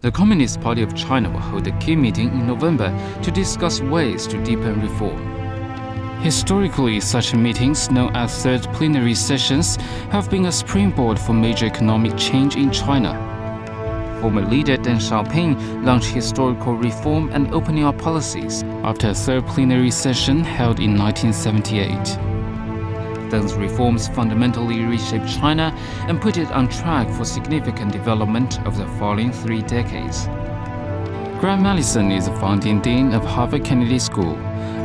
The Communist Party of China will hold a key meeting in November to discuss ways to deepen reform. Historically, such meetings, known as third plenary sessions, have been a springboard for major economic change in China. Former leader Deng Xiaoping launched historical reform and opening up policies after a third plenary session held in 1978. Deng's reforms fundamentally reshaped China and put it on track for significant development over the following 3 decades. Graham Allison is the founding dean of Harvard Kennedy School,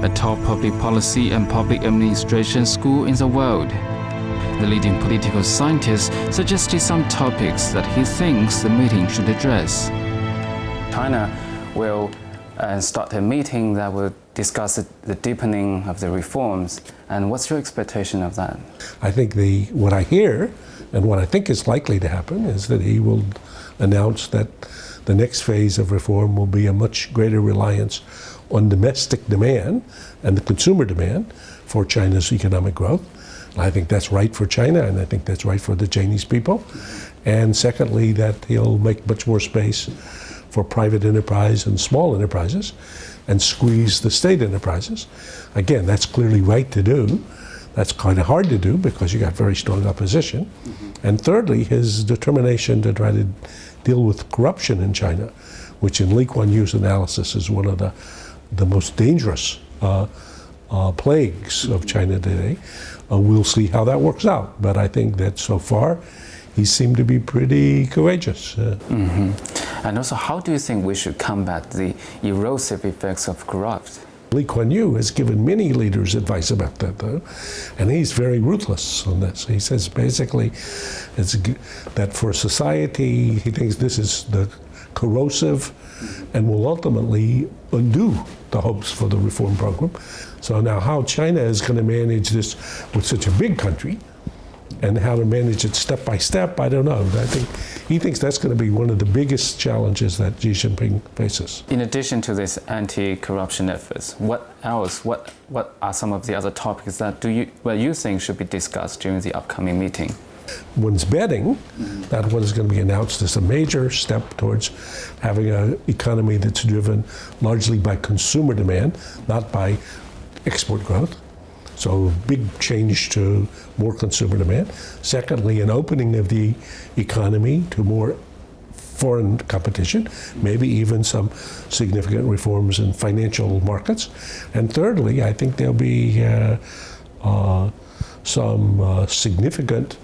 a top public policy and public administration school in the world. The leading political scientist suggested some topics that he thinks the meeting should address. China will start a meeting that will discuss the deepening of the reforms. And what's your expectation of that? I think what I hear and what I think is likely to happen is that he will announce that the next phase of reform will be a much greater reliance on domestic demand and the consumer demand for China's economic growth. And I think that's right for China, and I think that's right for the Chinese people. And secondly, that he'll make much more space for private enterprise and small enterprises and squeeze the state enterprises. Again, that's clearly right to do. That's kind of hard to do because you got very strong opposition. And thirdly, his determination to try to deal with corruption in China, which in Lee Kuan Yew's analysis is one of the most dangerous plagues of China today. We'll see how that works out. But I think that so far, he seemed to be pretty courageous. And also, how do you think we should combat the erosive effects of corruption? Lee Kuan Yew has given many leaders advice about that, though, and he's very ruthless on this. He says basically that for society, he thinks this is the corrosive and will ultimately undo the hopes for the reform program. So now how China is going to manage this with such a big country and how to manage it step by step, I don't know. I think he thinks that's going to be one of the biggest challenges that Xi Jinping faces. In addition to these anti-corruption efforts, what else? What are some of the other topics that you think should be discussed during the upcoming meeting? One's betting that what is going to be announced is a major step towards having an economy that's driven largely by consumer demand, not by export growth. So big change to more consumer demand. Secondly, an opening of the economy to more foreign competition, maybe even some significant reforms in financial markets. And thirdly, I think there'll be some significant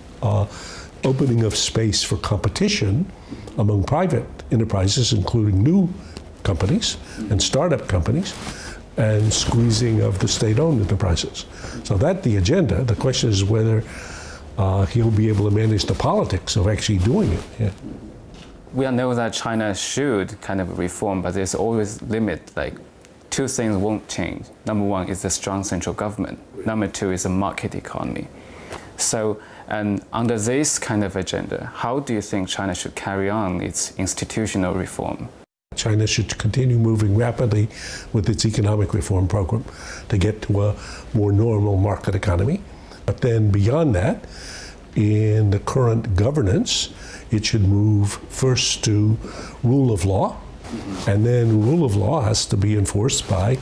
opening of space for competition among private enterprises, including new companies and startup companies, and squeezing of the state-owned enterprises. So that's the agenda. The question is whether he'll be able to manage the politics of actually doing it. Yeah. We all know that China should kind of reform, but there's always limit. Like 2 things won't change. Number 1 is a strong central government. Number 2 is a market economy. So, and under this kind of agenda, how do you think China should carry on its institutional reform? China should continue moving rapidly with its economic reform program to get to a more normal market economy. But then beyond that, in the current governance, it should move first to rule of law, and then rule of law has to be enforced by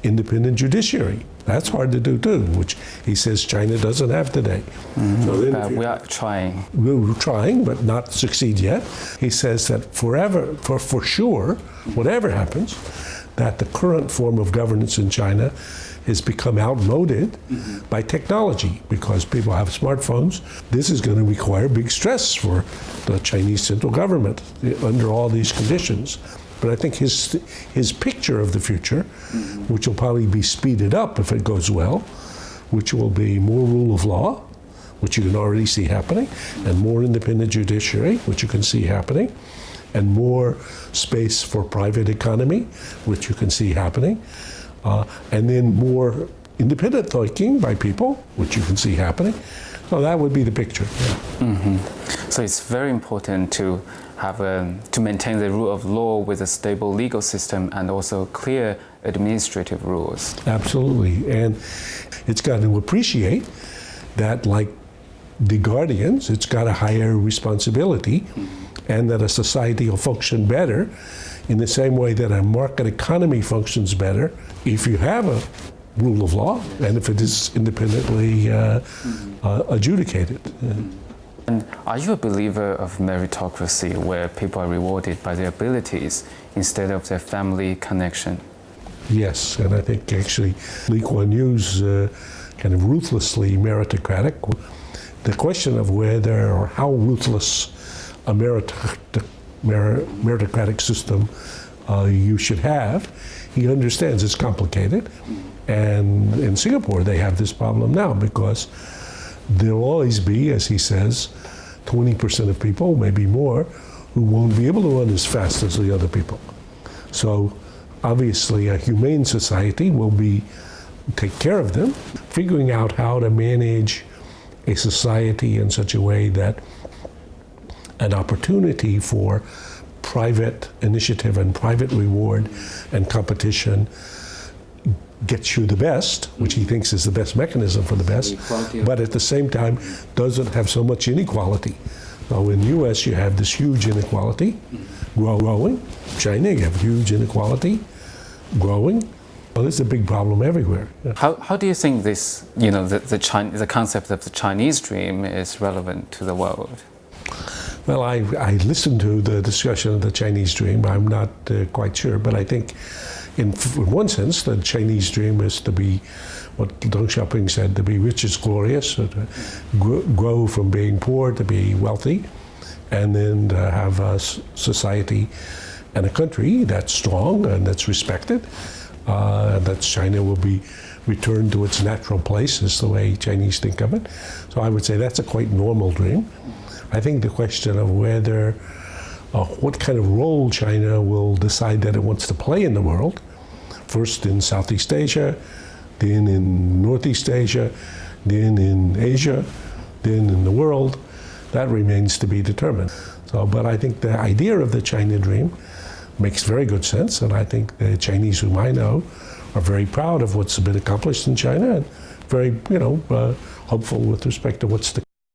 independent judiciary. That's hard to do too, which he says China doesn't have today. So then we are trying. We're trying, but not succeed yet. He says that for sure, whatever happens, that the current form of governance in China has become outmoded by technology because people have smartphones. This is going to require big stress for the Chinese central government under all these conditions. But I think his picture of the future, which will probably be speeded up if it goes well, which will be more rule of law, which you can already see happening, and more independent judiciary, which you can see happening, and more space for private economy, which you can see happening, and then more independent thinking by people, which you can see happening. So that would be the picture. Yeah. So it's very important to maintain the rule of law with a stable legal system and also clear administrative rules. Absolutely, and it's got to appreciate that, like the guardians, it's got a higher responsibility and that a society will function better in the same way that a market economy functions better if you have a rule of law and if it is independently adjudicated. And are you a believer of meritocracy, where people are rewarded by their abilities instead of their family connection? Yes, and I think actually Lee Kuan Yew's kind of ruthlessly meritocratic. The question of whether or how ruthless a meritocratic system you should have, he understands it's complicated. And in Singapore, they have this problem now because there'll always be, as he says, 20% of people, maybe more, who won't be able to run as fast as the other people. So obviously a humane society will take care of them, figuring out how to manage a society in such a way that an opportunity for private initiative and private reward and competition gets you the best, which he thinks is the best mechanism for the best, but at the same time doesn't have so much inequality. So in the US you have this huge inequality growing. China, you have huge inequality growing. Well, this is a big problem everywhere. Yeah. How do you think this, the concept of the Chinese dream is relevant to the world? Well, I listened to the discussion of the Chinese dream. I'm not quite sure, but I think in one sense, the Chinese dream is to be what Deng Xiaoping said, to be rich is glorious, so to grow from being poor to be wealthy, and then to have a society and a country that's strong and that's respected, that China will be returned to its natural place, is the way Chinese think of it. So I would say that's a quite normal dream. I think the question of whether what kind of role China will decide that it wants to play in the world, first in Southeast Asia, then in Northeast Asia, then in Asia, then in the world, that remains to be determined. So, but I think the idea of the China dream makes very good sense, and I think the Chinese whom I know are very proud of what's been accomplished in China and very, hopeful with respect to what's to